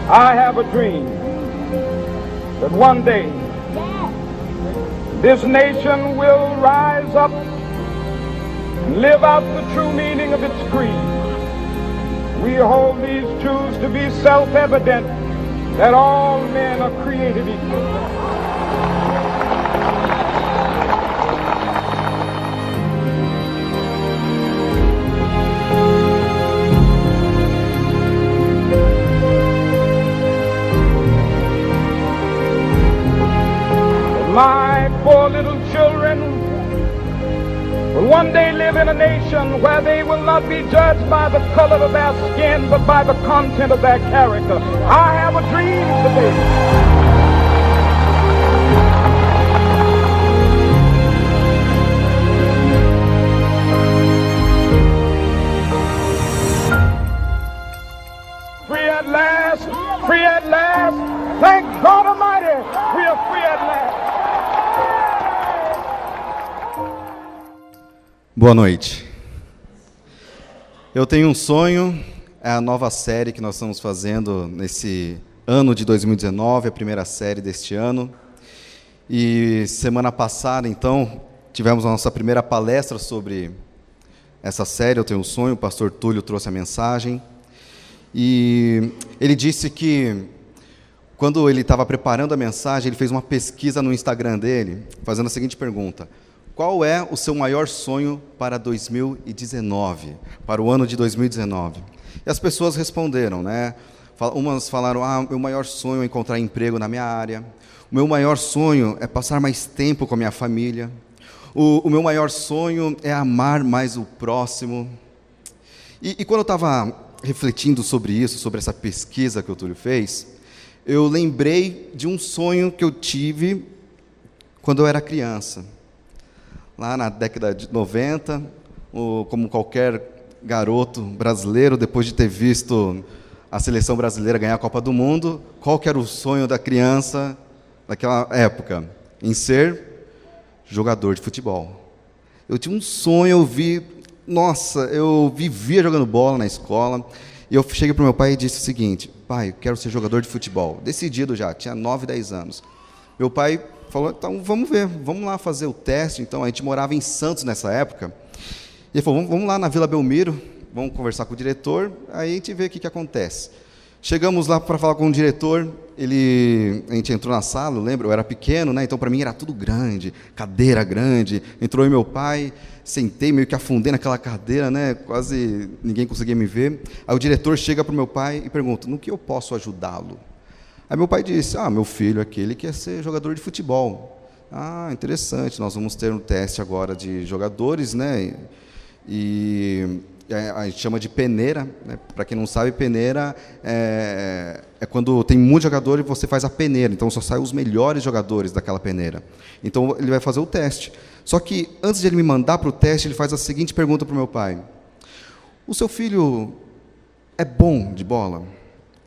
I have a dream that one day this nation will rise up and live out the true meaning of its creed. We hold these truths to be self-evident, that all men are created equal. My poor little children will one day live in a nation where they will not be judged by the color of their skin, but by the content of their character. I have a dream today. Free at last, free at last. Thank God Almighty, we are free at last. Boa noite. Eu tenho um sonho, é a nova série que nós estamos fazendo nesse ano de 2019, a primeira série deste ano. E semana passada, então, tivemos a nossa primeira palestra sobre essa série, Eu Tenho um Sonho, o pastor Túlio trouxe a mensagem. E ele disse que, quando ele estava preparando a mensagem, ele fez uma pesquisa no Instagram dele, fazendo a seguinte pergunta: qual é o seu maior sonho para 2019, para o ano de 2019? E as pessoas responderam, né? Umas falaram, meu maior sonho é encontrar emprego na minha área, o meu maior sonho é passar mais tempo com a minha família, o meu maior sonho é amar mais o próximo. E quando eu estava refletindo sobre isso, sobre essa pesquisa que o Túlio fez, eu lembrei de um sonho que eu tive quando eu era criança. Lá na década de 90, como qualquer garoto brasileiro, depois de ter visto a seleção brasileira ganhar a Copa do Mundo, qual que era o sonho da criança naquela época? Em ser jogador de futebol. Eu tinha um sonho, eu vivia jogando bola na escola, e eu cheguei para o meu pai e disse o seguinte: pai, eu quero ser jogador de futebol. Decidido já, tinha 9, 10 anos. Meu pai falou, então vamos ver, vamos lá fazer o teste. Então a gente morava em Santos nessa época, e ele falou, vamos lá na Vila Belmiro, vamos conversar com o diretor, aí a gente vê o que acontece. Chegamos lá para falar com o diretor, a gente entrou na sala, eu lembro, eu era pequeno, né? Então para mim era tudo grande, cadeira grande, entrou aí meu pai, sentei, meio que afundei naquela cadeira, né? Quase ninguém conseguia me ver. Aí o diretor chega para o meu pai e pergunta, no que eu posso ajudá-lo? Aí meu pai disse, meu filho aqui, ele quer ser jogador de futebol. Interessante, nós vamos ter um teste agora de jogadores, né? E a gente chama de peneira, né? Para quem não sabe, peneira é quando tem muito jogador e você faz a peneira, então só saem os melhores jogadores daquela peneira. Então ele vai fazer o teste. Só que antes de ele me mandar para o teste, ele faz a seguinte pergunta para o meu pai: o seu filho é bom de bola?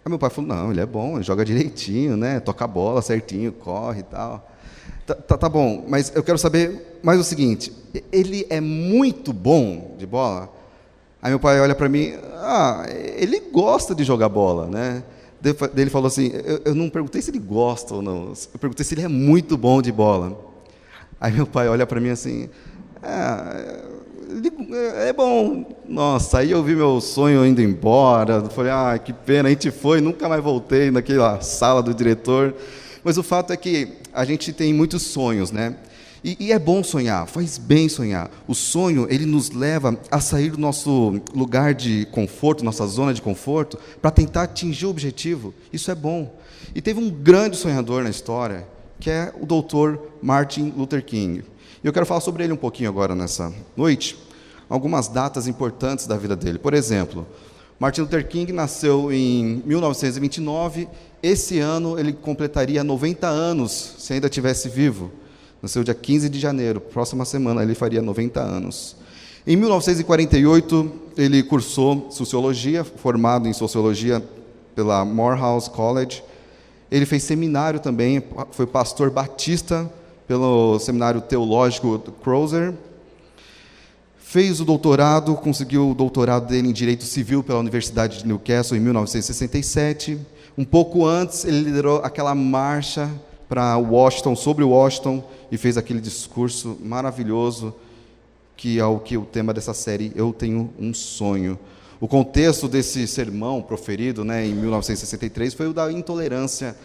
Aí meu pai falou, não, ele é bom, ele joga direitinho, né? Toca a bola certinho, corre e tal. Tá bom, mas eu quero saber mais o seguinte, ele é muito bom de bola? Aí meu pai olha para mim, ele gosta de jogar bola, né? Daí ele falou assim, eu não perguntei se ele gosta ou não, eu perguntei se ele é muito bom de bola. Aí meu pai olha para mim assim, ele é bom. Nossa, aí eu vi meu sonho indo embora, falei, que pena, a gente foi, nunca mais voltei naquela sala do diretor. Mas o fato é que a gente tem muitos sonhos, né? E é bom sonhar, faz bem sonhar. O sonho, ele nos leva a sair do nosso lugar de conforto, nossa zona de conforto, para tentar atingir o objetivo. Isso é bom. E teve um grande sonhador na história, que é o Dr. Martin Luther King. E eu quero falar sobre ele um pouquinho agora nessa noite, algumas datas importantes da vida dele. Por exemplo, Martin Luther King nasceu em 1929, esse ano ele completaria 90 anos, se ainda estivesse vivo. Nasceu dia 15 de janeiro, próxima semana ele faria 90 anos. Em 1948, ele cursou Sociologia, formado em Sociologia pela Morehouse College. Ele fez seminário também, foi pastor batista pelo Seminário Teológico Crozer. Fez o doutorado, conseguiu o doutorado dele em Direito Civil pela Universidade de Newcastle em 1967. Um pouco antes, ele liderou aquela marcha para Washington, sobre Washington, e fez aquele discurso maravilhoso, que é o tema dessa série, Eu Tenho um Sonho. O contexto desse sermão proferido, em 1963 foi o da intolerância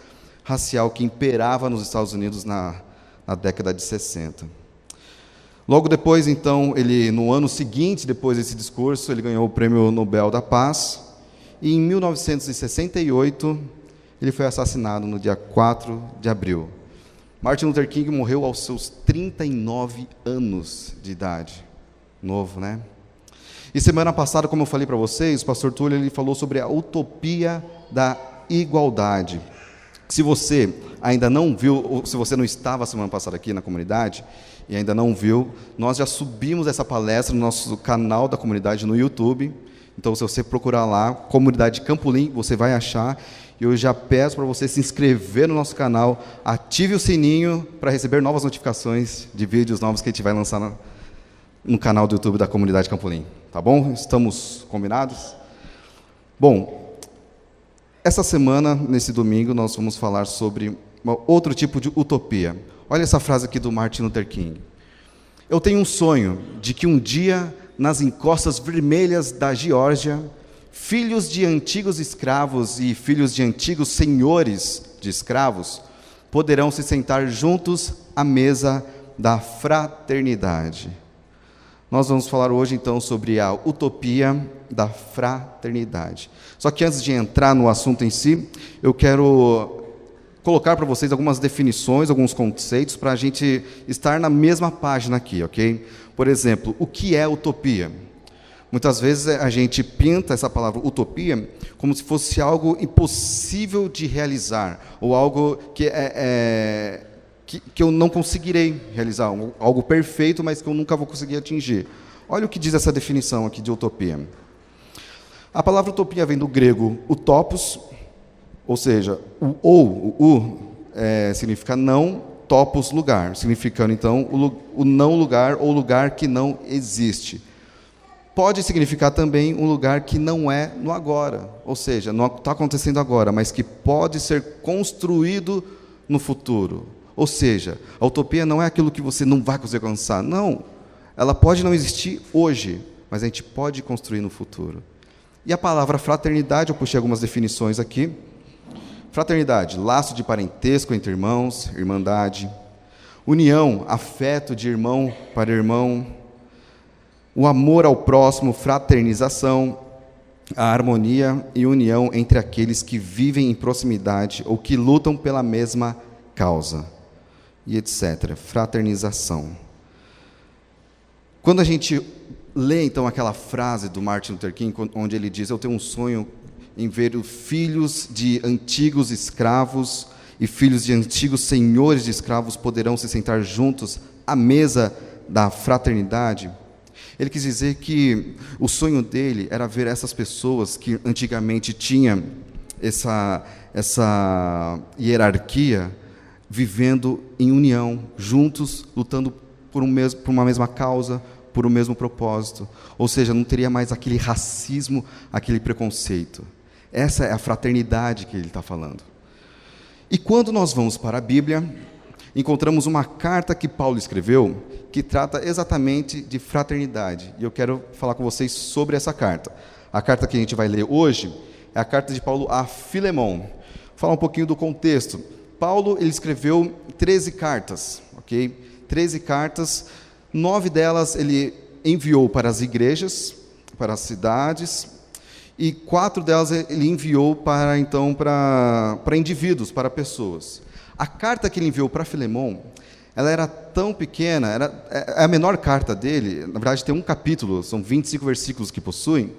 racial que imperava nos Estados Unidos na década de 60. Logo depois, então, no ano seguinte, depois desse discurso, ele ganhou o Prêmio Nobel da Paz, e em 1968, ele foi assassinado no dia 4 de abril. Martin Luther King morreu aos seus 39 anos de idade. Novo, né? E semana passada, como eu falei para vocês, o pastor Túlio ele falou sobre a utopia da igualdade. Se você ainda não viu, ou se você não estava semana passada aqui na comunidade, e ainda não viu, nós já subimos essa palestra no nosso canal da comunidade no YouTube. Então, se você procurar lá, Comunidade Campolim, você vai achar. E eu já peço para você se inscrever no nosso canal, ative o sininho para receber novas notificações de vídeos novos que a gente vai lançar no canal do YouTube da Comunidade Campolim. Tá bom? Estamos combinados? Bom, essa semana, nesse domingo, nós vamos falar sobre outro tipo de utopia. Olha essa frase aqui do Martin Luther King. Eu tenho um sonho de que um dia, nas encostas vermelhas da Geórgia, filhos de antigos escravos e filhos de antigos senhores de escravos poderão se sentar juntos à mesa da fraternidade. Nós vamos falar hoje, então, sobre a utopia da fraternidade. Só que antes de entrar no assunto em si, eu quero colocar para vocês algumas definições, alguns conceitos, para a gente estar na mesma página aqui, ok? Por exemplo, o que é utopia? Muitas vezes a gente pinta essa palavra utopia como se fosse algo impossível de realizar, ou algo que eu não conseguirei realizar, algo perfeito, mas que eu nunca vou conseguir atingir. Olha o que diz essa definição aqui de utopia. A palavra utopia vem do grego utopos, ou seja, significa não, topos, lugar, significando então o não lugar ou lugar que não existe. Pode significar também um lugar que não é no agora, ou seja, não está acontecendo agora, mas que pode ser construído no futuro. Ou seja, a utopia não é aquilo que você não vai conseguir alcançar, não. Ela pode não existir hoje, mas a gente pode construir no futuro. E a palavra fraternidade, eu puxei algumas definições aqui. Fraternidade, laço de parentesco entre irmãos, irmandade. União, afeto de irmão para irmão. O amor ao próximo, fraternização. A harmonia e união entre aqueles que vivem em proximidade ou que lutam pela mesma causa. E etc. Fraternização. Quando a gente lê, então, aquela frase do Martin Luther King, onde ele diz, eu tenho um sonho em ver os filhos de antigos escravos e filhos de antigos senhores de escravos poderão se sentar juntos à mesa da fraternidade. Ele quis dizer que o sonho dele era ver essas pessoas que antigamente tinham essa hierarquia, vivendo em união, juntos, lutando por uma mesma causa, por um mesmo propósito. Ou seja, não teria mais aquele racismo, aquele preconceito. Essa é a fraternidade que ele está falando. E quando nós vamos para a Bíblia, encontramos uma carta que Paulo escreveu, que trata exatamente de fraternidade. E eu quero falar com vocês sobre essa carta. A carta que a gente vai ler hoje é a carta de Paulo a Filemon. Vou falar um pouquinho do contexto. Paulo, ele escreveu 13 cartas, ok? 13 cartas, 9 delas ele enviou para as igrejas, para as cidades, e 4 delas ele enviou para indivíduos, para pessoas. A carta que ele enviou para Filemon, ela era tão pequena, é a menor carta dele, na verdade tem um capítulo, são 25 versículos que possuem.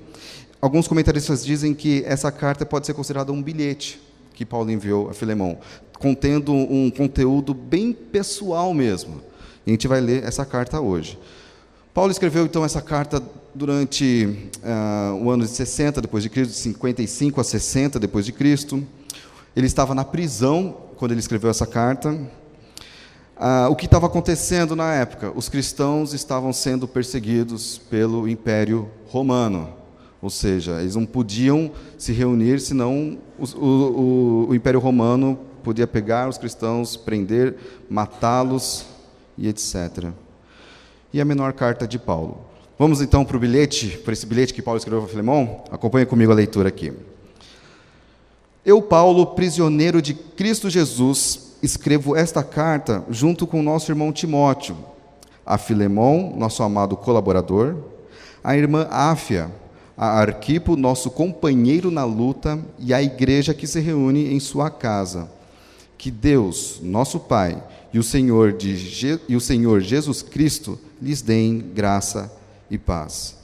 Alguns comentaristas dizem que essa carta pode ser considerada um bilhete que Paulo enviou a Filemon, contendo um conteúdo bem pessoal mesmo. E a gente vai ler essa carta hoje. Paulo escreveu então essa carta durante o ano de 60 depois de Cristo, de 55 a 60 depois de Cristo. Ele estava na prisão quando ele escreveu essa carta. O que estava acontecendo na época? Os cristãos estavam sendo perseguidos pelo Império Romano, ou seja, eles não podiam se reunir, senão o Império Romano podia pegar os cristãos, prender, matá-los e etc. E a menor carta de Paulo. Vamos então para esse bilhete que Paulo escreveu para Filemon? Acompanhe comigo a leitura aqui. Eu, Paulo, prisioneiro de Cristo Jesus, escrevo esta carta junto com o nosso irmão Timóteo, a Filemon, nosso amado colaborador, a irmã Áfia, a Arquipo, nosso companheiro na luta, e a igreja que se reúne em sua casa. Que Deus, nosso Pai, e o Senhor Jesus Cristo lhes deem graça e paz.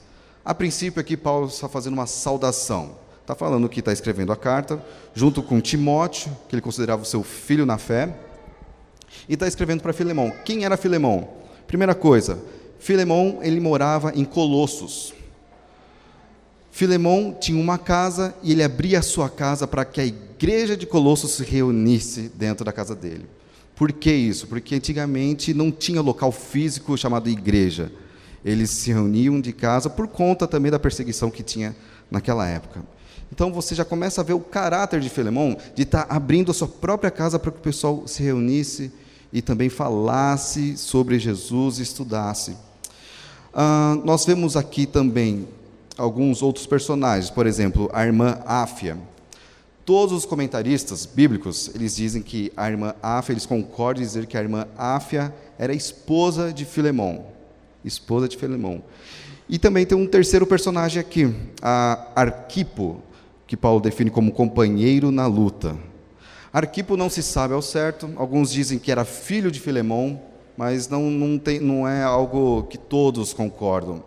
A princípio aqui Paulo está fazendo uma saudação. Está falando que está escrevendo a carta, junto com Timóteo, que ele considerava o seu filho na fé, e está escrevendo para Filemon. Quem era Filemon? Primeira coisa, Filemon, ele morava em Colossos. Filemon tinha uma casa e ele abria a sua casa para que a igreja de Colossos se reunisse dentro da casa dele. Por que isso? Porque antigamente não tinha local físico chamado igreja. Eles se reuniam de casa por conta também da perseguição que tinha naquela época. Então você já começa a ver o caráter de Filemon, de estar abrindo a sua própria casa para que o pessoal se reunisse e também falasse sobre Jesus e estudasse. Nós vemos aqui também alguns outros personagens, por exemplo, a irmã Áfia. Todos os comentaristas bíblicos, eles dizem que a irmã Áfia, eles concordam em dizer que a irmã Áfia era esposa de Filemon. Esposa de Filemon. E também tem um terceiro personagem aqui, a Arquipo, que Paulo define como companheiro na luta. Arquipo não se sabe ao certo, alguns dizem que era filho de Filemon, mas não é algo que todos concordam.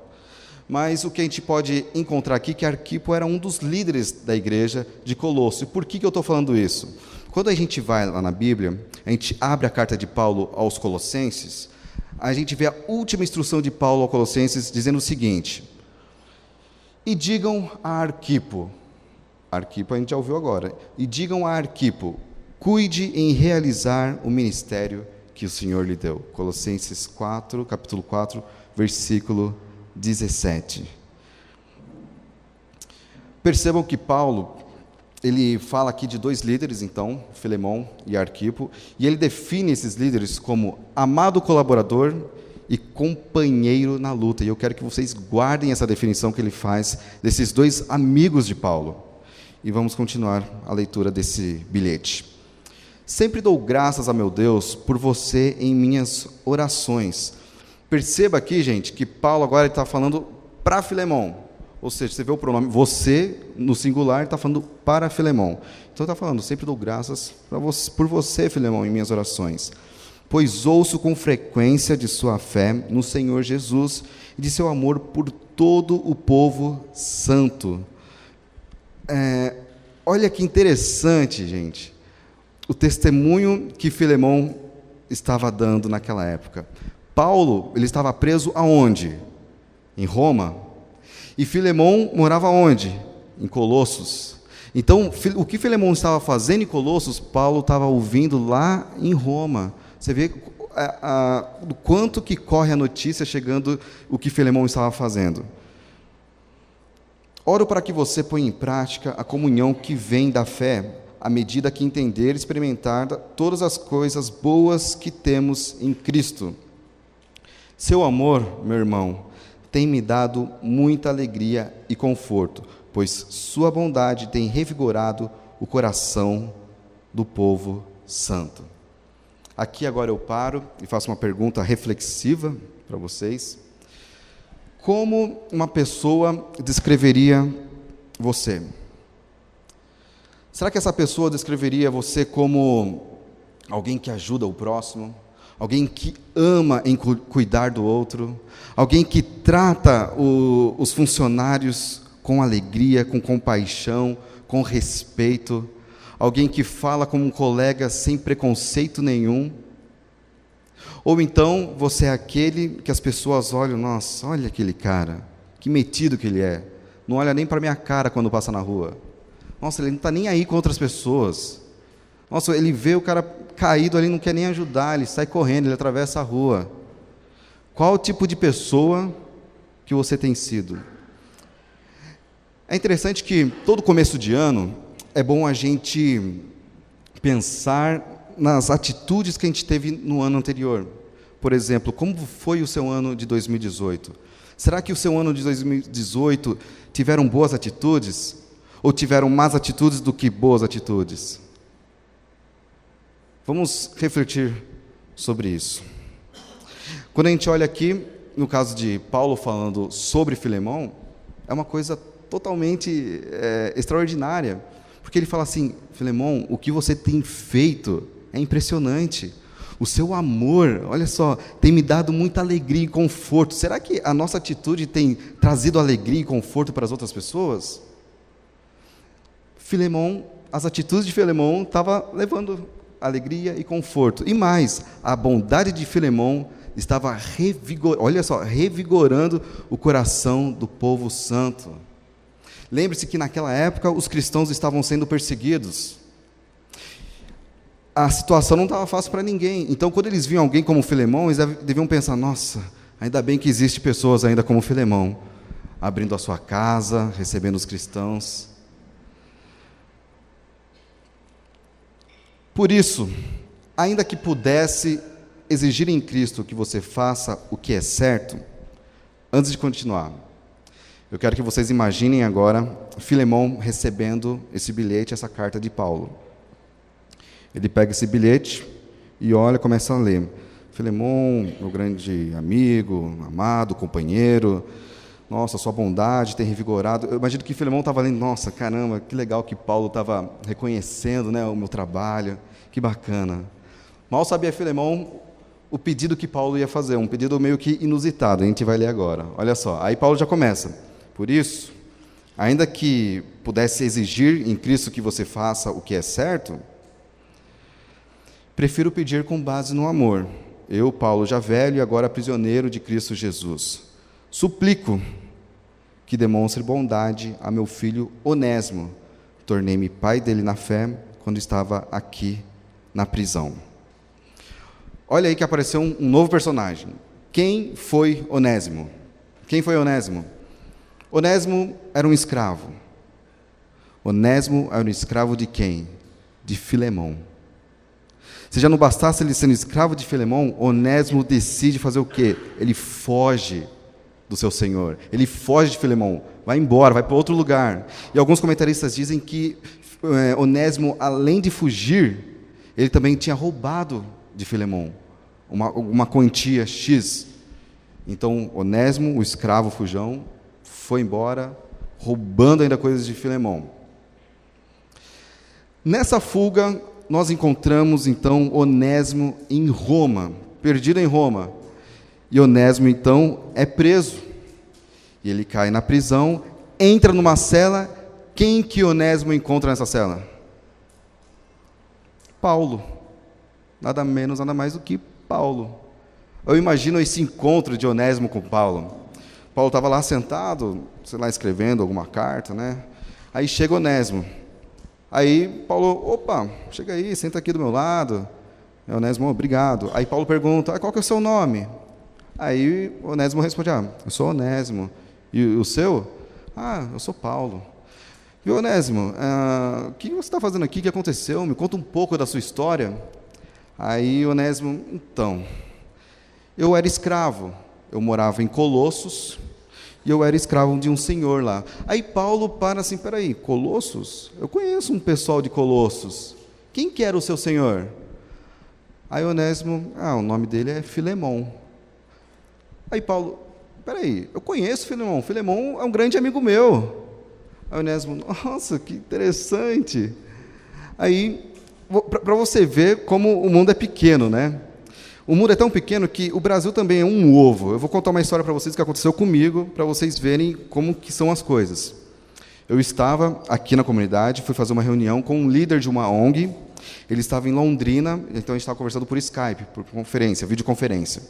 Mas o que a gente pode encontrar aqui é que Arquipo era um dos líderes da igreja de Colosso. E por que eu estou falando isso? Quando a gente vai lá na Bíblia, a gente abre a carta de Paulo aos Colossenses, a gente vê a última instrução de Paulo aos Colossenses dizendo o seguinte: e digam a Arquipo a gente já ouviu agora, e digam a Arquipo, cuide em realizar o ministério que o Senhor lhe deu. Colossenses 4, capítulo 4, versículo 17. Percebam que Paulo, ele fala aqui de dois líderes, então, Filemon e Arquipo, e ele define esses líderes como amado colaborador e companheiro na luta. E eu quero que vocês guardem essa definição que ele faz desses dois amigos de Paulo. E vamos continuar a leitura desse bilhete. Sempre dou graças a meu Deus por você em minhas orações. Perceba aqui, gente, que Paulo agora está falando para Filemon. Ou seja, você vê o pronome você, no singular, está falando para Filemon. Então está falando, sempre dou graças por você, Filemon, em minhas orações. Pois ouço com frequência de sua fé no Senhor Jesus e de seu amor por todo o povo santo. Olha que interessante, gente, o testemunho que Filemon estava dando naquela época. Paulo, ele estava preso aonde? Em Roma. E Filemon morava onde? Em Colossos. Então, o que Filemon estava fazendo em Colossos, Paulo estava ouvindo lá em Roma. Você vê do quanto que corre a notícia chegando o que Filemon estava fazendo. Oro para que você ponha em prática a comunhão que vem da fé, à medida que entender e experimentar todas as coisas boas que temos em Cristo. Seu amor, meu irmão, tem me dado muita alegria e conforto, pois sua bondade tem revigorado o coração do povo santo. Aqui agora eu paro e faço uma pergunta reflexiva para vocês. Como uma pessoa descreveria você? Será que essa pessoa descreveria você como alguém que ajuda o próximo, alguém que ama em cuidar do outro, alguém que trata os funcionários com alegria, com compaixão, com respeito, alguém que fala como um colega sem preconceito nenhum. Ou então você é aquele que as pessoas olham, nossa, olha aquele cara, que metido que ele é, não olha nem para a minha cara quando passa na rua. Nossa, ele não está nem aí com outras pessoas. Nossa, ele vê o cara caído ali, não quer nem ajudar, ele sai correndo, ele atravessa a rua. Qual tipo de pessoa que você tem sido? É interessante que todo começo de ano é bom a gente pensar nas atitudes que a gente teve no ano anterior. Por exemplo, como foi o seu ano de 2018? Será que o seu ano de 2018 tiveram boas atitudes? Ou tiveram más atitudes do que boas atitudes? Vamos refletir sobre isso. Quando a gente olha aqui, no caso de Paulo falando sobre Filemão, é uma coisa totalmente extraordinária, porque ele fala assim: Filemão, o que você tem feito é impressionante, o seu amor, olha só, tem me dado muita alegria e conforto. Será que a nossa atitude tem trazido alegria e conforto para as outras pessoas? Filemão, as atitudes de Filemão estavam levando alegria e conforto, e mais, a bondade de Filemão estava revigorando o coração do povo santo. Lembre-se que naquela época os cristãos estavam sendo perseguidos, a situação não estava fácil para ninguém. Então, quando eles viam alguém como Filemão, eles deviam pensar: nossa, ainda bem que existem pessoas ainda como Filemão, abrindo a sua casa, recebendo os cristãos. Por isso, ainda que pudesse exigir em Cristo que você faça o que é certo, antes de continuar, eu quero que vocês imaginem agora Filemão recebendo esse bilhete, essa carta de Paulo. Ele pega esse bilhete e olha, começa a ler. Filemão, meu grande amigo, amado, companheiro, nossa, sua bondade tem revigorado. Eu imagino que Filemão estava lendo, nossa, caramba, que legal que Paulo estava reconhecendo, né, o meu trabalho, que bacana. Mal sabia Filemão o pedido que Paulo ia fazer, um pedido meio que inusitado, a gente vai ler agora. Olha só, aí Paulo já começa: por isso, ainda que pudesse exigir em Cristo que você faça o que é certo, prefiro pedir com base no amor. Eu, Paulo, já velho e agora prisioneiro de Cristo Jesus, suplico que demonstre bondade a meu filho Onésimo. Tornei-me pai dele na fé quando estava aqui na prisão. Olha aí que apareceu um novo personagem. Quem foi Onésimo? Quem foi Onésimo? Onésimo era um escravo. Onésimo era um escravo de quem? De Filemão. Se já não bastasse ele sendo escravo de Filemão, Onésimo decide fazer o quê? Ele foge do seu senhor. Ele foge de Filemão, vai embora, vai para outro lugar. E alguns comentaristas dizem que Onésimo, além de fugir, ele também tinha roubado de Filemão uma quantia X. Então, Onésimo, o escravo fujão, foi embora, roubando ainda coisas de Filemão. Nessa fuga, nós encontramos, então, Onésimo em Roma, perdido em Roma. E Onésimo, então, é preso. E ele cai na prisão, entra numa cela. Quem que Onésimo encontra nessa cela? Paulo. Nada menos, nada mais do que Paulo. Eu imagino esse encontro de Onésimo com Paulo. Paulo estava lá sentado, sei lá, escrevendo alguma carta, né? Aí chega Onésimo. Aí Paulo, opa, chega aí, senta aqui do meu lado. Onésimo, obrigado. Aí Paulo pergunta: qual que é o seu nome? Aí Onésimo responde: eu sou Onésimo. E o seu? Eu sou Paulo. E Onésimo, o que você está fazendo aqui? O que aconteceu? Me conta um pouco da sua história. Aí Onésimo, então, eu era escravo, eu morava em Colossos, e eu era escravo de um senhor lá. Aí Paulo para assim: peraí, Colossos? Eu conheço um pessoal de Colossos. Quem que era o seu senhor? Aí Onésimo, o nome dele é Filemão. Aí Paulo, peraí, eu conheço Filemão, Filemão é um grande amigo meu. Aí Onésimo, nossa, que interessante. Aí para você ver como o mundo é pequeno, né? O mundo é tão pequeno que o Brasil também é um ovo. Eu vou contar uma história para vocês que aconteceu comigo, para vocês verem como que são as coisas. Eu estava aqui na comunidade, fui fazer uma reunião com um líder de uma ONG. Ele estava em Londrina, então a gente estava conversando por Skype, por conferência, videoconferência.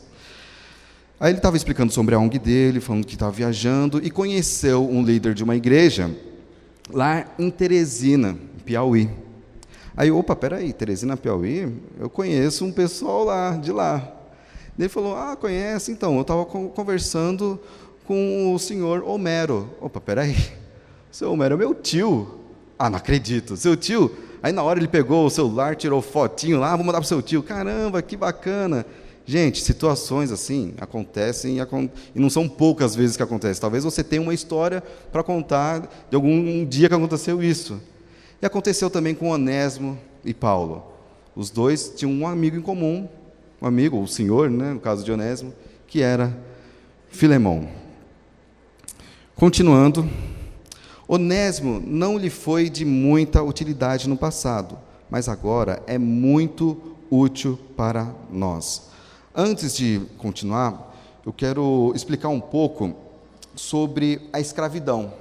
Aí ele estava explicando sobre a ONG dele, falando que estava viajando, e conheceu um líder de uma igreja lá em Teresina, Piauí. Aí, opa, peraí, Teresina, Piauí, eu conheço um pessoal lá, de lá. Ele falou, conhece? Então, eu estava conversando com o senhor Homero. Opa, peraí, o senhor Homero é meu tio. Não acredito, seu tio? Aí, na hora, ele pegou o celular, tirou fotinho lá, vou mandar para o seu tio. Caramba, que bacana. Gente, situações assim acontecem e não são poucas vezes que acontecem. Talvez você tenha uma história para contar de algum dia que aconteceu isso. E aconteceu também com Onésimo e Paulo. Os dois tinham um amigo em comum, um amigo, o senhor, né, no caso de Onésimo, que era Filemão. Continuando, Onésimo não lhe foi de muita utilidade no passado, mas agora é muito útil para nós. Antes de continuar, eu quero explicar um pouco sobre a escravidão.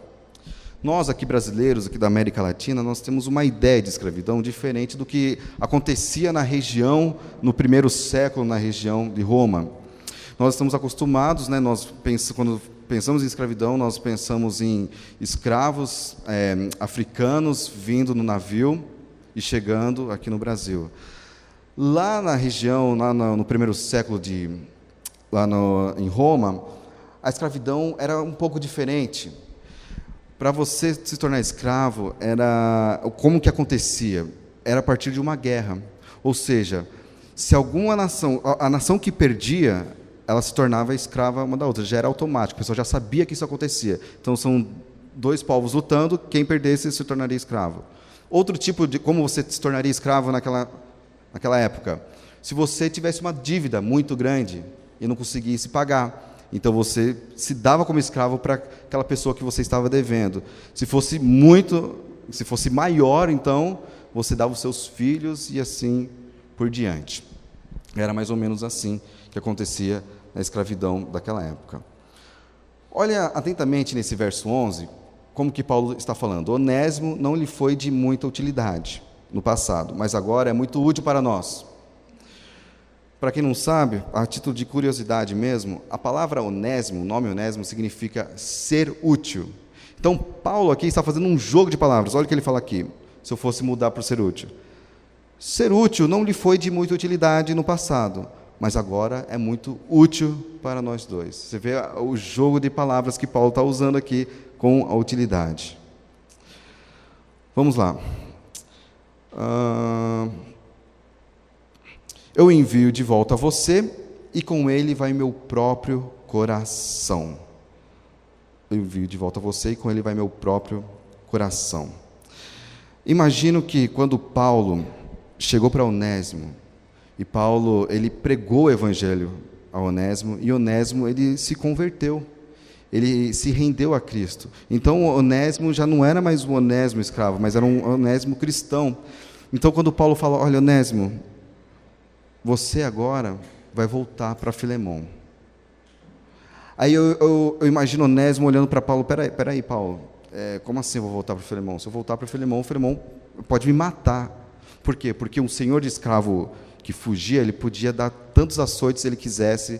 Nós aqui brasileiros, aqui da América Latina, nós temos uma ideia de escravidão diferente do que acontecia na região, no primeiro século, na região de Roma. Nós estamos acostumados, né, quando pensamos em escravidão, nós pensamos em escravos africanos vindo no navio e chegando aqui no Brasil. Lá na região, lá no primeiro século, em Roma, a escravidão era um pouco diferente. Para você se tornar escravo, como que acontecia? Era a partir de uma guerra. Ou seja, se alguma nação, a nação que perdia, ela se tornava escrava uma da outra, já era automático, o pessoal já sabia que isso acontecia. Então, são dois povos lutando, quem perdesse se tornaria escravo. Outro tipo de como você se tornaria escravo naquela época, se você tivesse uma dívida muito grande e não conseguisse pagar, então você se dava como escravo para aquela pessoa que você estava devendo. Se fosse maior, então você dava os seus filhos e assim por diante. Era mais ou menos assim que acontecia na escravidão daquela época. Olha atentamente nesse verso 11, como que Paulo está falando. Onésimo não lhe foi de muita utilidade no passado, mas agora é muito útil para nós. Para quem não sabe, a título de curiosidade mesmo, a palavra Onésimo, o nome Onésimo, significa ser útil. Então, Paulo aqui está fazendo um jogo de palavras. Olha o que ele fala aqui, se eu fosse mudar para ser útil. Ser útil não lhe foi de muita utilidade no passado, mas agora é muito útil para nós dois. Você vê o jogo de palavras que Paulo está usando aqui com a utilidade. Vamos lá. Eu envio de volta a você, e com ele vai meu próprio coração. Eu envio de volta a você, e com ele vai meu próprio coração. Imagino que quando Paulo chegou para Onésimo, e Paulo ele pregou o evangelho a Onésimo, e Onésimo ele se converteu, ele se rendeu a Cristo. Então Onésimo já não era mais um Onésimo escravo, mas era um Onésimo cristão. Então quando Paulo fala, olha Onésimo, você agora vai voltar para Filemão. Aí eu imagino Onésimo olhando para Paulo, peraí Paulo, como assim eu vou voltar para Filemão? Se eu voltar para Filemão, o Filemão pode me matar. Por quê? Porque um senhor de escravo que fugia, ele podia dar tantos açoites ele quisesse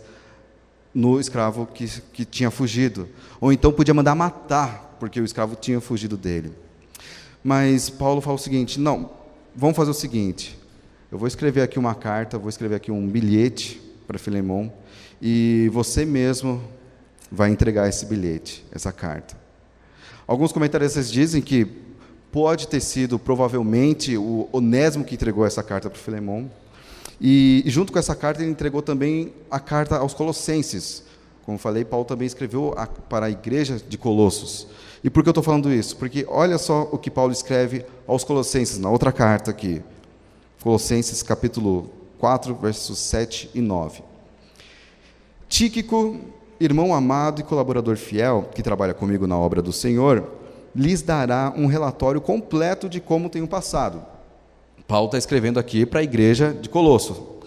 no escravo que tinha fugido. Ou então podia mandar matar, porque o escravo tinha fugido dele. Mas Paulo fala o seguinte, não, vamos fazer o seguinte, eu vou escrever aqui uma carta, vou escrever aqui um bilhete para Filemão, e você mesmo vai entregar esse bilhete, essa carta. Alguns comentaristas dizem que pode ter sido, provavelmente, o Onésimo que entregou essa carta para Filemão, e junto com essa carta ele entregou também a carta aos Colossenses. Como falei, Paulo também escreveu para a igreja de Colossos. E por que eu estou falando isso? Porque olha só o que Paulo escreve aos Colossenses, na outra carta aqui. Colossenses capítulo 4, versos 7 e 9. Tíquico, irmão amado e colaborador fiel, que trabalha comigo na obra do Senhor, lhes dará um relatório completo de como tenho passado. Paulo está escrevendo aqui para a igreja de Colosso.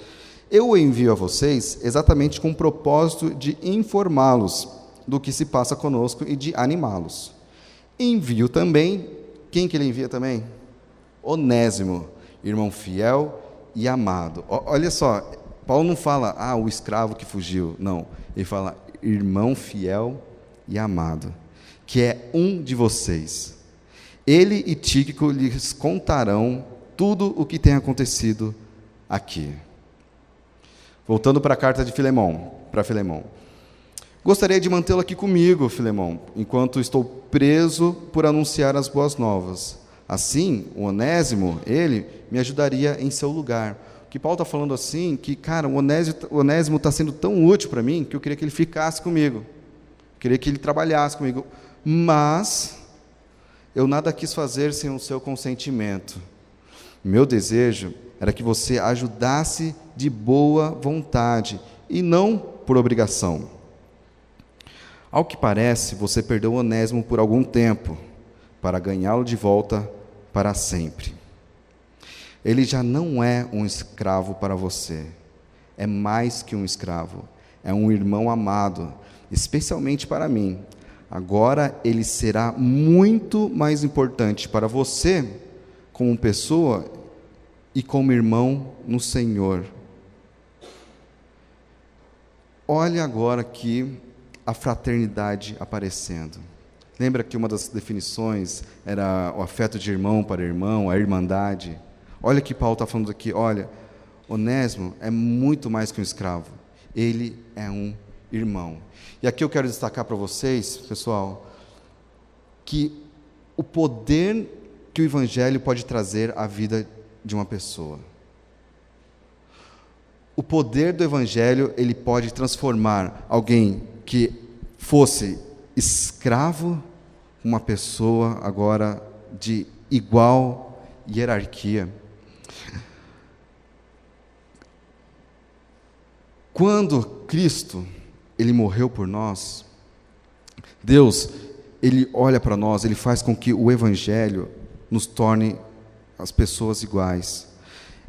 Eu o envio a vocês exatamente com o propósito de informá-los do que se passa conosco e de animá-los. Envio também, quem que ele envia também? Onésimo, irmão fiel e amado. Olha só, Paulo não fala, o escravo que fugiu. Não, ele fala, irmão fiel e amado, que é um de vocês. Ele e Tíquico lhes contarão tudo o que tem acontecido aqui. Voltando para a carta de Filemão, para Filemão. Gostaria de mantê-lo aqui comigo, Filemão, enquanto estou preso por anunciar as boas novas. Assim, o Onésimo, ele me ajudaria em seu lugar. O que Paulo está falando assim, que, cara, o Onésimo está sendo tão útil para mim, que eu queria que ele ficasse comigo. Eu queria que ele trabalhasse comigo. Mas eu nada quis fazer sem o seu consentimento. Meu desejo era que você ajudasse de boa vontade e não por obrigação. Ao que parece, você perdeu o Onésimo por algum tempo, para ganhá-lo de volta para sempre. Ele já não é um escravo para você, é mais que um escravo, é um irmão amado, especialmente para mim. Agora ele será muito mais importante para você, como pessoa e como irmão no Senhor. Olha agora aqui a fraternidade aparecendo. Lembra que uma das definições era o afeto de irmão para irmão, a irmandade? Olha que Paulo está falando aqui, olha, Onésimo é muito mais que um escravo, ele é um irmão. E aqui eu quero destacar para vocês, pessoal, que o poder que o Evangelho pode trazer à vida de uma pessoa. O poder do Evangelho, ele pode transformar alguém que fosse escravo, uma pessoa agora de igual hierarquia. Quando Cristo, ele morreu por nós, Deus, ele olha para nós, ele faz com que o Evangelho nos torne as pessoas iguais.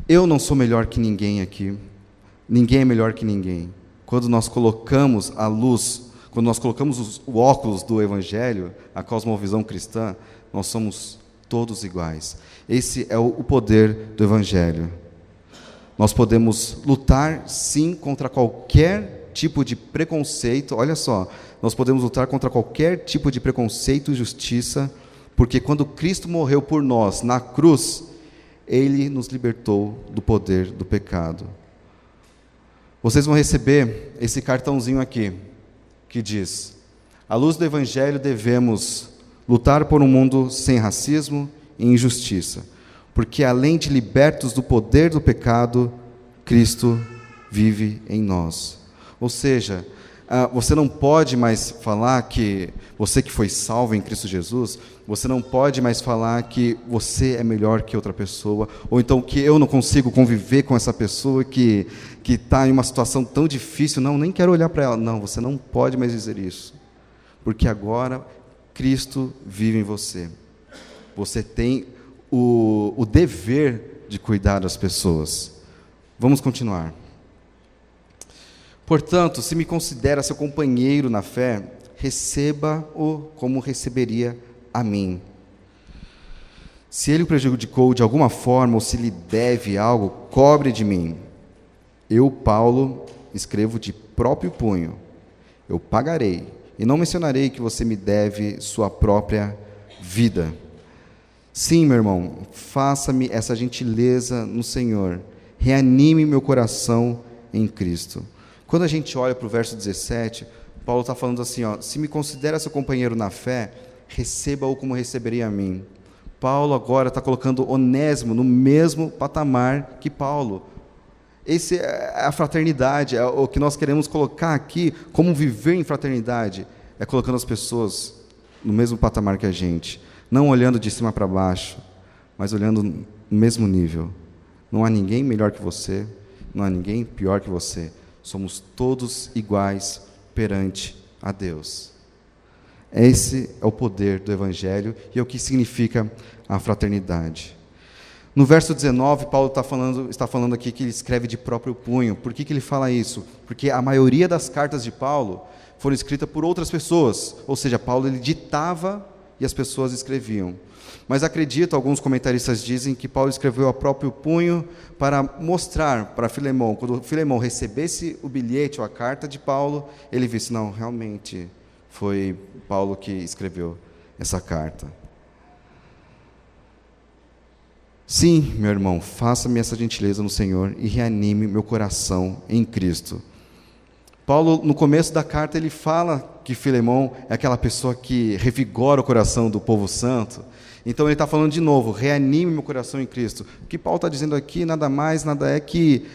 Eu não sou melhor que ninguém aqui, ninguém é melhor que ninguém. Quando nós colocamos a luz, quando nós colocamos o óculos do Evangelho, a cosmovisão cristã, nós somos todos iguais. Esse é o poder do Evangelho. Nós podemos lutar, sim, contra qualquer tipo de preconceito. Olha só, nós podemos lutar contra qualquer tipo de preconceito e injustiça, porque quando Cristo morreu por nós na cruz, Ele nos libertou do poder do pecado. Vocês vão receber esse cartãozinho aqui, que diz: à luz do Evangelho devemos lutar por um mundo sem racismo e injustiça, porque além de libertos do poder do pecado, Cristo vive em nós. Ou seja, você não pode mais falar que você que foi salvo em Cristo Jesus, você não pode mais falar que você é melhor que outra pessoa, ou então que eu não consigo conviver com essa pessoa que está em uma situação tão difícil, não, nem quero olhar para ela. Não, você não pode mais dizer isso, porque agora Cristo vive em você. Você tem o dever de cuidar das pessoas. Vamos continuar. Portanto, se me considera seu companheiro na fé, receba-o como receberia a mim. Se ele o prejudicou de alguma forma, ou se lhe deve algo, cobre de mim. Eu, Paulo, escrevo de próprio punho. Eu pagarei, e não mencionarei que você me deve sua própria vida. Sim, meu irmão, faça-me essa gentileza no Senhor. Reanime meu coração em Cristo. Quando a gente olha para o verso 17, Paulo está falando assim, se me considera seu companheiro na fé, receba-o como receberia a mim. Paulo agora está colocando Onésimo no mesmo patamar que Paulo. Essa é a fraternidade, é o que nós queremos colocar aqui, como viver em fraternidade, é colocando as pessoas no mesmo patamar que a gente, não olhando de cima para baixo, mas olhando no mesmo nível. Não há ninguém melhor que você, não há ninguém pior que você. Somos todos iguais perante a Deus. Esse é o poder do Evangelho e é o que significa a fraternidade. No verso 19, Paulo está falando aqui que ele escreve de próprio punho. Por que ele fala isso? Porque a maioria das cartas de Paulo foram escritas por outras pessoas, ou seja, Paulo ele ditava e as pessoas escreviam. Mas acredito, alguns comentaristas dizem que Paulo escreveu a próprio punho para mostrar para Filemão, quando Filemão recebesse o bilhete ou a carta de Paulo, ele visse, não, realmente foi Paulo que escreveu essa carta. Sim, meu irmão, faça-me essa gentileza no Senhor e reanime meu coração em Cristo. Paulo, no começo da carta, ele fala que Filemão é aquela pessoa que revigora o coração do povo santo. Então ele está falando de novo, reanime meu coração em Cristo. O que Paulo está dizendo aqui, nada mais, nada é que,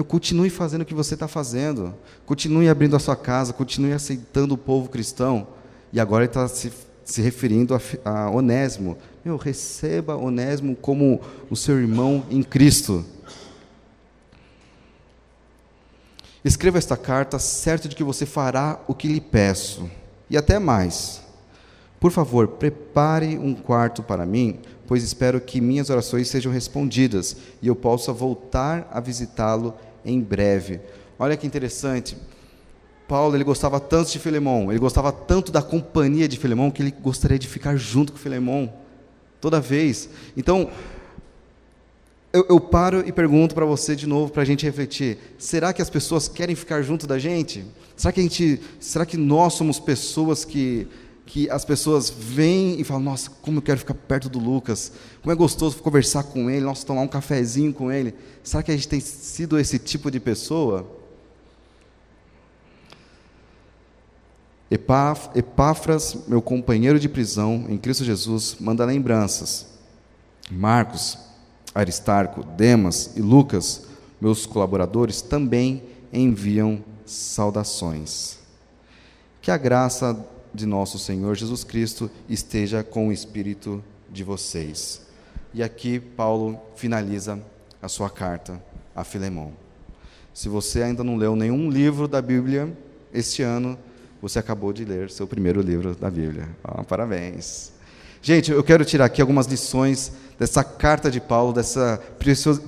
continue fazendo o que você está fazendo. Continue abrindo a sua casa, continue aceitando o povo cristão. E agora ele está se referindo a Onésimo. Receba Onésimo como o seu irmão em Cristo. Escreva esta carta certo de que você fará o que lhe peço. E até mais. Por favor, prepare um quarto para mim, pois espero que minhas orações sejam respondidas e eu possa voltar a visitá-lo em breve. Olha que interessante. Paulo, ele gostava tanto de Filemão, ele gostava tanto da companhia de Filemão, que ele gostaria de ficar junto com Filemão toda vez. Então, eu paro e pergunto para você de novo, para a gente refletir: será que as pessoas querem ficar junto da gente? Será que nós somos pessoas que as pessoas vêm e falam, nossa, como eu quero ficar perto do Lucas, como é gostoso conversar com ele, nossa, tomar um cafezinho com ele? Será que a gente tem sido esse tipo de pessoa? Epáfras, meu companheiro de prisão em Cristo Jesus, manda lembranças. Marcos, Aristarco, Demas e Lucas, meus colaboradores, também enviam saudações. Que a graça de nosso Senhor Jesus Cristo esteja com o espírito de vocês. E aqui Paulo finaliza a sua carta a Filemão. Se você ainda não leu nenhum livro da Bíblia este ano, você acabou de ler seu primeiro livro da Bíblia. Parabéns. Gente, eu quero tirar aqui algumas lições dessa carta de Paulo, dessa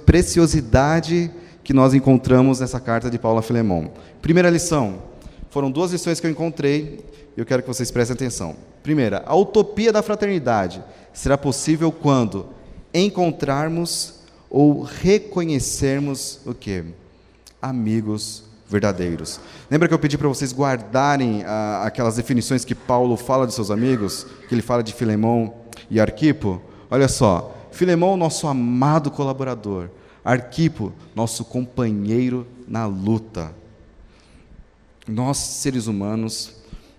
preciosidade que nós encontramos nessa carta de Paulo a Filemão. Primeira lição, foram 2 lições que eu encontrei e eu quero que vocês prestem atenção. Primeira, a utopia da fraternidade será possível quando encontrarmos ou reconhecermos o quê? Amigos verdadeiros. Lembra que eu pedi para vocês guardarem aquelas definições que Paulo fala de seus amigos, que ele fala de Filemão e Arquipo? Olha só, Filemão, nosso amado colaborador, Arquipo, nosso companheiro na luta. Nós, seres humanos,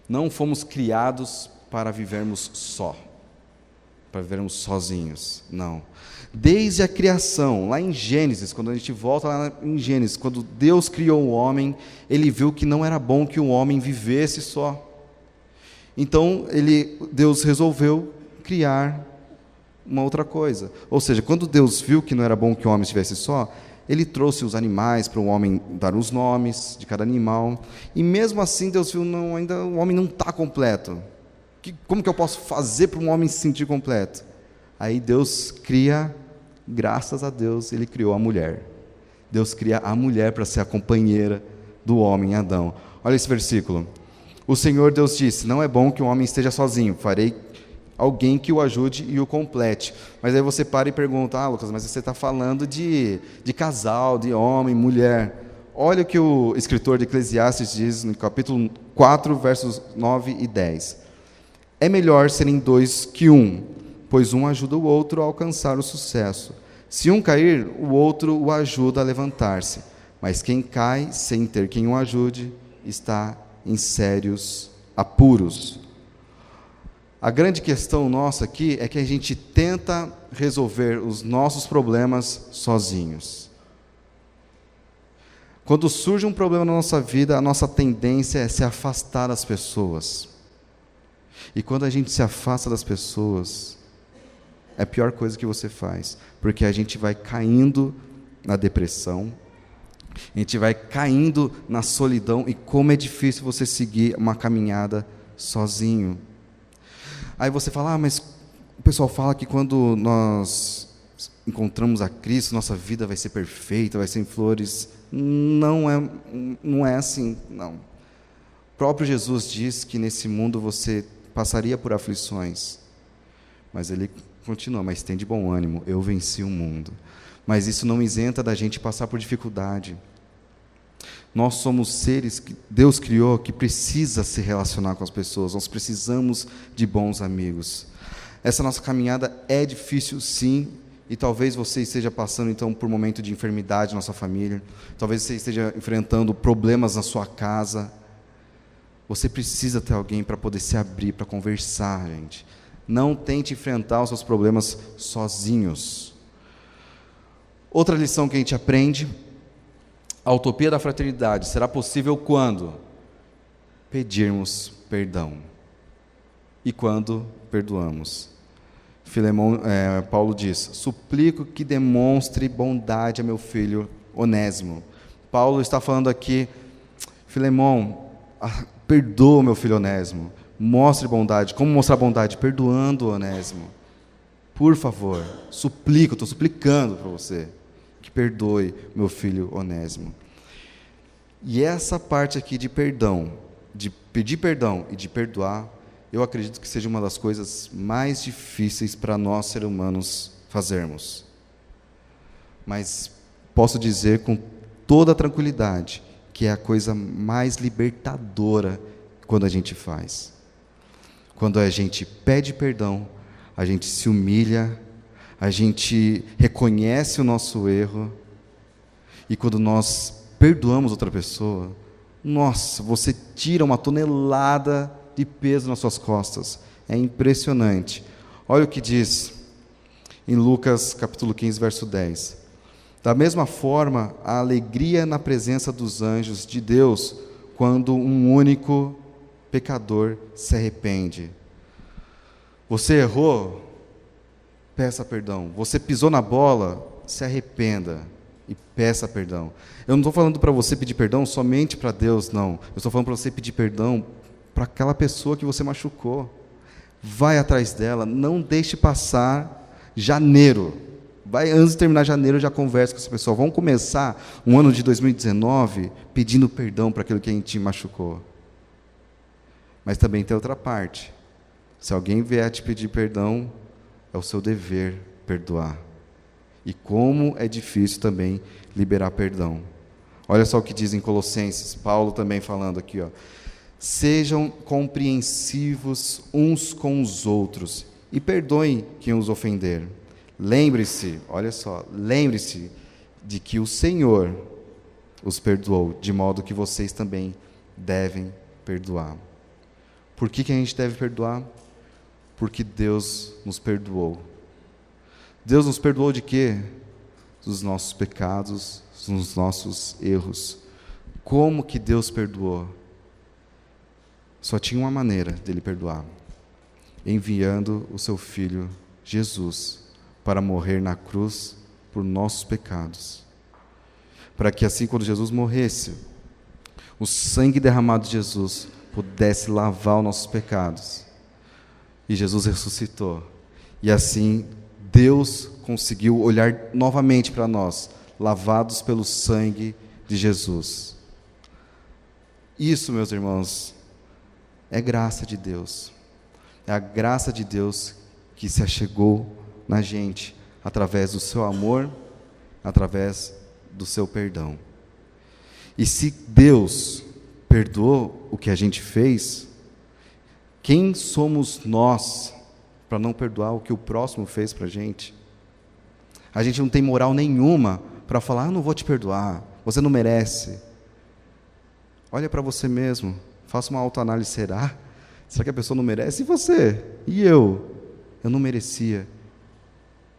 não fomos criados para vivermos só, para vivermos sozinhos, não. Desde a criação, lá em Gênesis, quando a gente volta lá em Gênesis, quando Deus criou o homem, Ele viu que não era bom que o homem vivesse só. Então, Deus resolveu criar uma outra coisa. Ou seja, quando Deus viu que não era bom que o homem estivesse só, Ele trouxe os animais para o homem dar os nomes de cada animal. E mesmo assim, Deus viu, não, ainda o homem não está completo. Como que eu posso fazer para um homem se sentir completo? Aí Deus cria, graças a Deus, Ele criou a mulher. Deus cria a mulher para ser a companheira do homem, Adão. Olha esse versículo. O Senhor Deus disse, não é bom que o homem esteja sozinho, farei alguém que o ajude e o complete. Mas aí você para e pergunta, Lucas, mas você está falando de casal, de homem, mulher. Olha o que o escritor de Eclesiastes diz no capítulo 4, versos 9 e 10. É melhor serem 2 que 1, pois um ajuda o outro a alcançar o sucesso. Se um cair, o outro o ajuda a levantar-se. Mas quem cai sem ter quem o ajude, está em sérios apuros. A grande questão nossa aqui é que a gente tenta resolver os nossos problemas sozinhos. Quando surge um problema na nossa vida, a nossa tendência é se afastar das pessoas. E quando a gente se afasta das pessoas, é a pior coisa que você faz, porque a gente vai caindo na depressão, a gente vai caindo na solidão, e como é difícil você seguir uma caminhada sozinho. Aí você fala, mas o pessoal fala que quando nós encontramos a Cristo, nossa vida vai ser perfeita, vai ser em flores. Não é assim, não. O próprio Jesus diz que nesse mundo você passaria por aflições, mas ele continua, mas tem de bom ânimo, eu venci o mundo. Mas isso não isenta da gente passar por dificuldade. Nós somos seres que Deus criou que precisa se relacionar com as pessoas, nós precisamos de bons amigos. Essa nossa caminhada é difícil, sim, e talvez você esteja passando então por um momento de enfermidade na sua família, talvez você esteja enfrentando problemas na sua casa. Você precisa ter alguém para poder se abrir, para conversar, gente. Não tente enfrentar os seus problemas sozinhos. Outra lição que a gente aprende: a utopia da fraternidade será possível quando pedirmos perdão e quando perdoamos. Paulo diz: suplico que demonstre bondade a meu filho Onésimo. Paulo está falando aqui: Filemão, perdoa meu filho Onésimo, mostre bondade. Como mostrar bondade? Perdoando o Onésimo. Por favor, suplico, estou suplicando para você que perdoe meu filho Onésimo. E essa parte aqui de perdão, de pedir perdão e de perdoar, eu acredito que seja uma das coisas mais difíceis para nós, seres humanos, fazermos. Mas posso dizer com toda tranquilidade que é a coisa mais libertadora quando a gente faz. Quando a gente pede perdão, a gente se humilha, a gente reconhece o nosso erro, e quando nós perdoamos outra pessoa, nossa, você tira uma tonelada de peso nas suas costas. É impressionante. Olha o que diz em Lucas capítulo 15, verso 10. Da mesma forma, a alegria na presença dos anjos de Deus, quando um único pecador se arrepende. Você errou? Peça perdão. Você pisou na bola? Se arrependa e peça perdão. Eu não estou falando para você pedir perdão somente para Deus, não. Eu estou falando para você pedir perdão para aquela pessoa que você machucou. Vai atrás dela, não deixe passar janeiro. Vai, antes de terminar janeiro, já conversa com essa pessoa. Vamos começar um ano de 2019 pedindo perdão para aquilo que a gente machucou. Mas também tem outra parte. Se alguém vier te pedir perdão, é o seu dever perdoar. E como é difícil também liberar perdão. Olha só o que diz em Colossenses, Paulo também falando aqui, ó. Sejam compreensivos uns com os outros e perdoem quem os ofender. Lembre-se, olha só, lembre-se de que o Senhor os perdoou, de modo que vocês também devem perdoar. Por que a gente deve perdoar? Porque Deus nos perdoou. Deus nos perdoou de quê? Dos nossos pecados, dos nossos erros. Como que Deus perdoou? Só tinha uma maneira dele perdoar: enviando o seu Filho Jesus para morrer na cruz por nossos pecados, para que assim, quando Jesus morresse, o sangue derramado de Jesus pudesse lavar os nossos pecados. E Jesus ressuscitou, e assim Deus conseguiu olhar novamente para nós, lavados pelo sangue de Jesus. Isso, meus irmãos, é graça de Deus. É a graça de Deus que se achegou na gente, através do seu amor, através do seu perdão. E se Deus perdoou o que a gente fez, quem somos nós para não perdoar o que o próximo fez para a gente? A gente não tem moral nenhuma para falar: não vou te perdoar, você não merece. Olha para você mesmo, faça uma autoanálise. Será que a pessoa não merece? E você? E eu? Eu não merecia.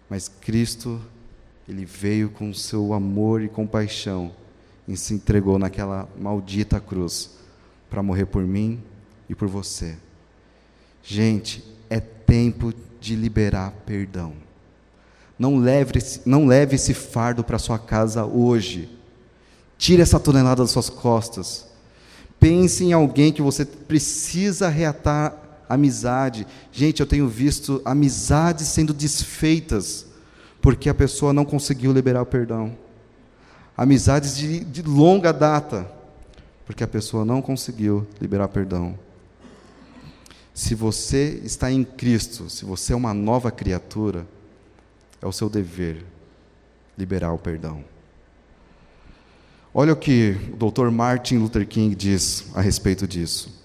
Mas Cristo, Ele veio com seu amor e compaixão e se entregou naquela maldita cruz para morrer por mim e por você. Gente, é tempo de liberar perdão. Não leve esse fardo para sua casa hoje. Tire essa tonelada das suas costas. Pense em alguém que você precisa reatar amizade. Gente, eu tenho visto amizades sendo desfeitas porque a pessoa não conseguiu liberar o perdão. Amizades de longa data, porque a pessoa não conseguiu liberar perdão. Se você está em Cristo, se você é uma nova criatura, é o seu dever liberar o perdão. Olha o que o Dr. Martin Luther King diz a respeito disso.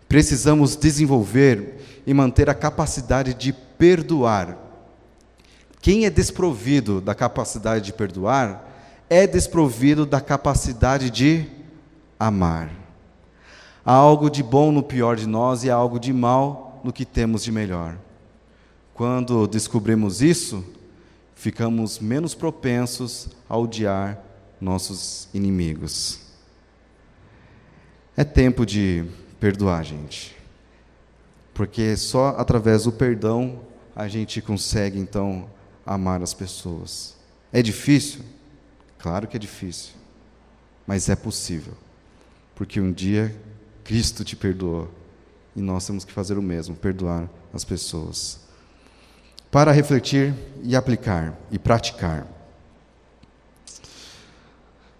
Precisamos desenvolver e manter a capacidade de perdoar. Quem é desprovido da capacidade de perdoar, é desprovido da capacidade de amar. Há algo de bom no pior de nós e há algo de mal no que temos de melhor. Quando descobrimos isso, ficamos menos propensos a odiar nossos inimigos. É tempo de perdoar, gente. Porque só através do perdão a gente consegue, então, amar as pessoas. É difícil? Claro que é difícil. Mas é possível. Porque um dia Cristo te perdoou. E nós temos que fazer o mesmo, perdoar as pessoas. Para refletir e aplicar e praticar.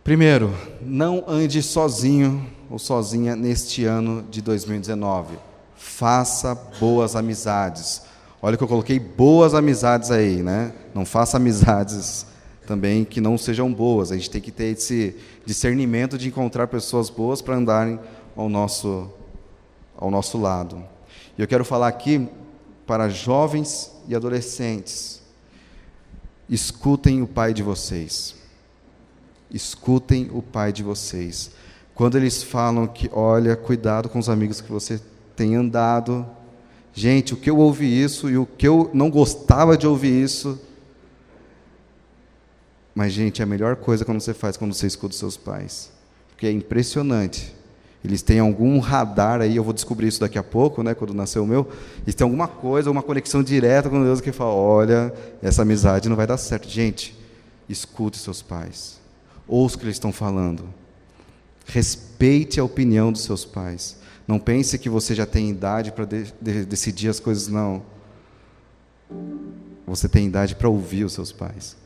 Primeiro, não ande sozinho ou sozinha neste ano de 2019. Faça boas amizades. Olha que eu coloquei boas amizades aí, né? Não faça amizades também que não sejam boas. A gente tem que ter esse discernimento de encontrar pessoas boas para andarem ao nosso lado. E eu quero falar aqui para jovens e adolescentes. Escutem o pai de vocês. Escutem o pai de vocês. Quando eles falam que, olha, cuidado com os amigos que você tem andado. Gente, o que eu ouvi isso e o que eu não gostava de ouvir isso. Mas, gente, é a melhor coisa quando você faz, quando você escuta os seus pais. Porque é impressionante. Eles têm algum radar aí, eu vou descobrir isso daqui a pouco, né, quando nasceu o meu. Eles têm alguma coisa, uma conexão direta com Deus que fala, olha, essa amizade não vai dar certo. Gente, escute seus pais. Ouça o que eles estão falando. Respeite a opinião dos seus pais. Não pense que você já tem idade para decidir as coisas, não. Você tem idade para ouvir os seus pais.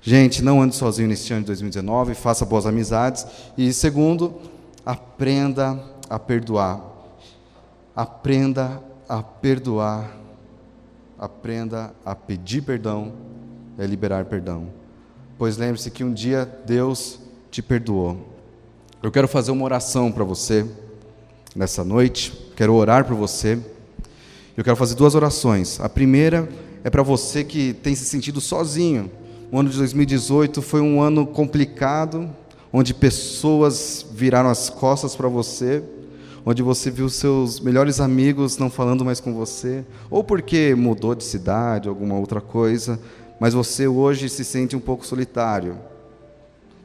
Gente, não ande sozinho neste ano de 2019, faça boas amizades. E segundo, aprenda a perdoar. Aprenda a perdoar. Aprenda a pedir perdão e a liberar perdão. Pois lembre-se que um dia Deus te perdoou. Eu quero fazer uma oração para você nessa noite. Quero orar por você. Eu quero fazer duas orações. A primeira é para você que tem se sentido sozinho. O ano de 2018 foi um ano complicado, onde pessoas viraram as costas para você, onde você viu seus melhores amigos não falando mais com você, ou porque mudou de cidade, alguma outra coisa, mas você hoje se sente um pouco solitário.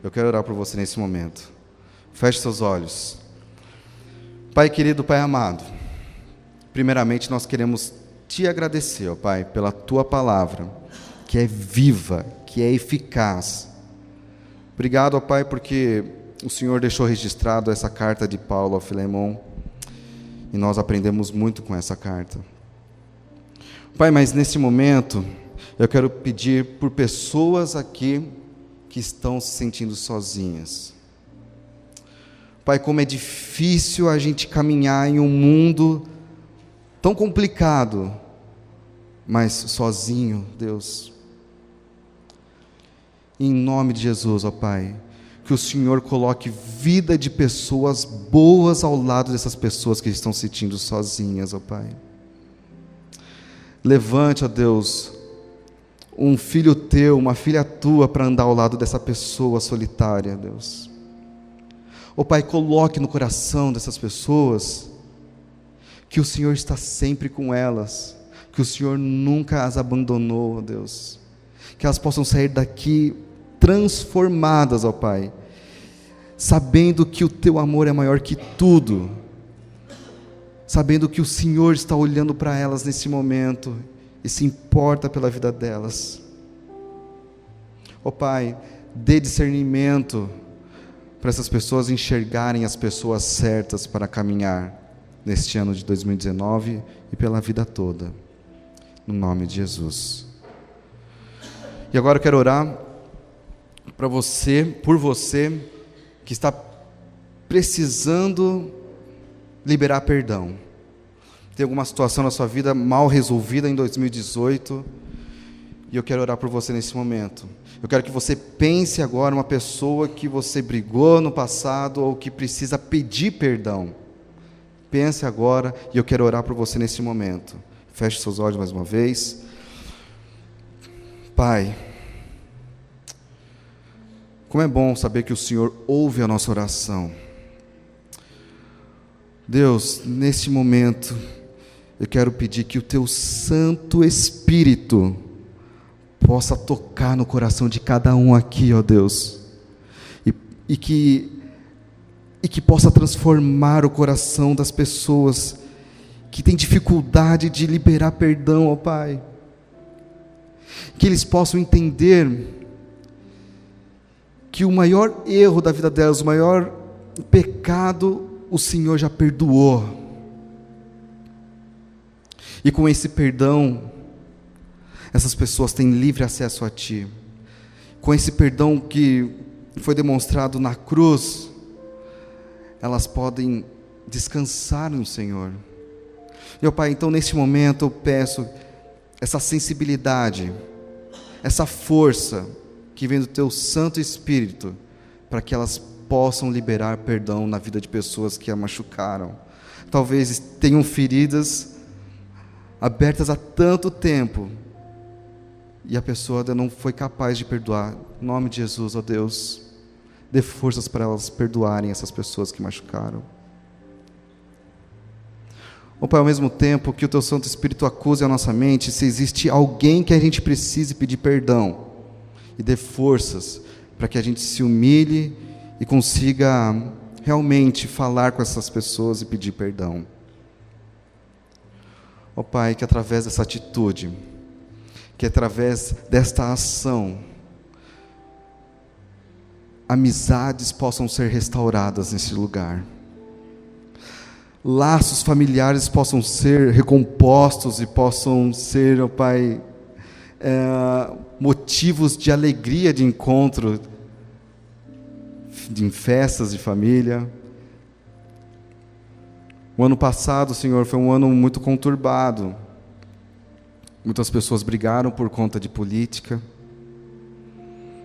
Eu quero orar por você nesse momento. Feche seus olhos. Pai querido, Pai amado, primeiramente nós queremos te agradecer, ó Pai, pela Tua palavra, que é viva, que é eficaz. Obrigado, ó Pai, porque o Senhor deixou registrado essa carta de Paulo a Filemon, e nós aprendemos muito com essa carta. Pai, mas nesse momento, eu quero pedir por pessoas aqui que estão se sentindo sozinhas. Pai, como é difícil a gente caminhar em um mundo tão complicado, mas sozinho, Deus. Em nome de Jesus, ó Pai, que o Senhor coloque vida de pessoas boas ao lado dessas pessoas que estão se sentindo sozinhas, ó Pai. Levante, ó Deus, um filho teu, uma filha tua para andar ao lado dessa pessoa solitária, Deus. Ó Pai, coloque no coração dessas pessoas que o Senhor está sempre com elas, que o Senhor nunca as abandonou, ó Deus. Que elas possam sair daqui transformadas, ó Pai, sabendo que o Teu amor é maior que tudo, sabendo que o Senhor está olhando para elas nesse momento e se importa pela vida delas. Ó Pai, dê discernimento para essas pessoas enxergarem as pessoas certas para caminhar neste ano de 2019 e pela vida toda, no nome de Jesus. E agora eu quero orar para você, por você, que está precisando liberar perdão. Tem alguma situação na sua vida mal resolvida em 2018, e eu quero orar por você nesse momento. Eu quero que você pense agora uma pessoa que você brigou no passado ou que precisa pedir perdão. Pense agora, e eu quero orar por você nesse momento. Feche seus olhos mais uma vez. Pai, como é bom saber que o Senhor ouve a nossa oração. Deus, neste momento, eu quero pedir que o Teu Santo Espírito possa tocar no coração de cada um aqui, ó Deus, e que possa transformar o coração das pessoas que têm dificuldade de liberar perdão, ó Pai. Que eles possam entender que o maior erro da vida delas, o maior pecado, o Senhor já perdoou. E com esse perdão, essas pessoas têm livre acesso a Ti. Com esse perdão que foi demonstrado na cruz, elas podem descansar no Senhor. Meu Pai, então neste momento eu peço essa sensibilidade, essa força que vem do Teu Santo Espírito, para que elas possam liberar perdão na vida de pessoas que a machucaram. Talvez tenham feridas abertas há tanto tempo, e a pessoa ainda não foi capaz de perdoar. Em nome de Jesus, ó Deus, dê forças para elas perdoarem essas pessoas que machucaram. Ó Pai, ao mesmo tempo que o Teu Santo Espírito acuse a nossa mente, se existe alguém que a gente precise pedir perdão, e dê forças para que a gente se humilhe e consiga realmente falar com essas pessoas e pedir perdão. Ó Pai, que através dessa atitude, que através desta ação, amizades possam ser restauradas nesse lugar, laços familiares possam ser recompostos e possam ser, ó Pai, motivos de alegria, de encontro, em festas de família. O ano passado, Senhor, foi um ano muito conturbado. Muitas pessoas brigaram por conta de política.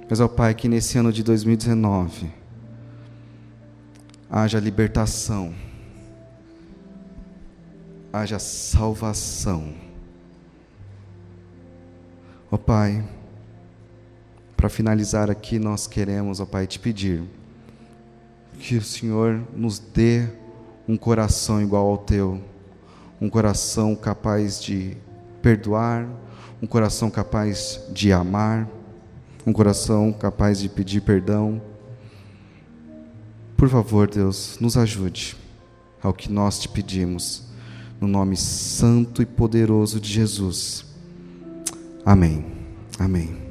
Mas, ó Pai, que nesse ano de 2019 haja libertação, haja salvação. Ó Pai, para finalizar aqui, nós queremos, ó Pai, te pedir que o Senhor nos dê um coração igual ao Teu, um coração capaz de perdoar, um coração capaz de amar, um coração capaz de pedir perdão. Por favor, Deus, nos ajude ao que nós te pedimos, no nome santo e poderoso de Jesus. Amém. Amém.